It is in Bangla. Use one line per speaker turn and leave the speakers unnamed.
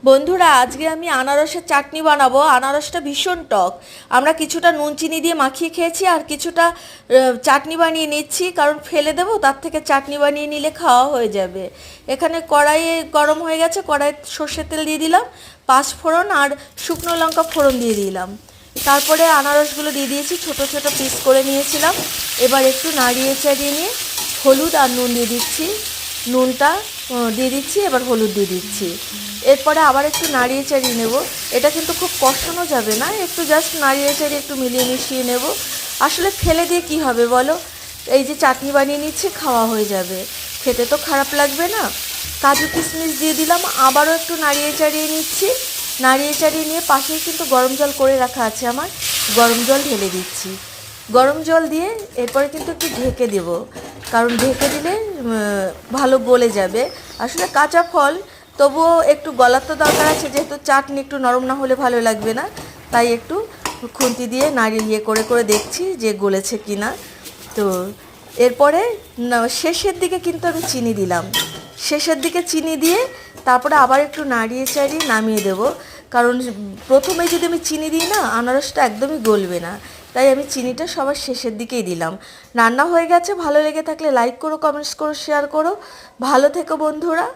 বন্ধুরা, আজকে আমি আনারসের চাটনি বানাবো। আনারসটা ভীষণ টক। আমরা কিছুটা নুন চিনি দিয়ে মাখিয়ে খেয়েছি, আর কিছুটা চাটনি বানিয়ে নিচ্ছি, কারণ ফেলে দেবো, তার থেকে চাটনি বানিয়ে নিলে খাওয়া হয়ে যাবে। এখানে কড়াইয়ে গরম হয়ে গেছে, কড়াইয়ে সর্ষের তেল দিয়ে দিলাম, পাঁচ ফোড়ন আর শুকনো লঙ্কা ফোড়ন দিয়ে দিলাম। তারপরে আনারসগুলো দিয়ে দিয়েছি, ছোট ছোট পিস করে নিয়েছিলাম। এবার একটু নাড়িয়ে চাড়িয়ে নিয়ে হলুদ আর নুন দিয়ে দিচ্ছি। নুনটা দিয়ে দিচ্ছি, এবার হলুদ দিয়ে দিচ্ছি। এরপরে আবার একটু নাড়িয়ে চাড়িয়ে নেব। এটা কিন্তু খুব কষানো যাবে না, একটু জাস্ট নাড়িয়ে চাড়িয়ে একটু মিলিয়ে মিশিয়ে নেব। আসলে ফেলে দিয়ে কী হবে বলো, এই যে চাটনি বানিয়ে নিচ্ছি, খাওয়া হয়ে যাবে, খেতে তো খারাপ লাগবে না। কাজু কিশমিশ দিয়ে দিলাম, আবারও একটু নাড়িয়ে চাড়িয়ে নিচ্ছি। নাড়িয়ে চাড়িয়ে নিয়ে পাশেই কিন্তু গরম জল করে রাখা আছে আমার, গরম জল ঢেলে দিচ্ছি। গরম জল দিয়ে এরপরে কিন্তু একটু ঢেকে দেব, কারণ ঢেকে দিলে ভালো গলে যাবে। আসলে কাঁচা ফল, তবুও একটু গলার তো দরকার আছে, যেহেতু চাটনি একটু নরম না হলে ভালো লাগবে না। তাই একটু খুন্তি দিয়ে নাড়িয়ে করে করে দেখছি যে গলেছে কি না। তো এরপরে শেষের দিকে কিন্তু আমি চিনি দিলাম। শেষের দিকে চিনি দিয়ে তারপরে আবার একটু নাড়িয়ে চাড়িয়ে নামিয়ে দেবো, কারণ প্রথমে যদি আমি চিনি দিই না, আনারসটা একদমই গলবে না। তাই আমি চিনিটা সবার শেষের দিকেই দিলাম। রান্না হয়ে গেছে। ভালো লেগে থাকলে লাইক করো, কমেন্টস করো, শেয়ার করো। ভালো থেকো বন্ধুরা।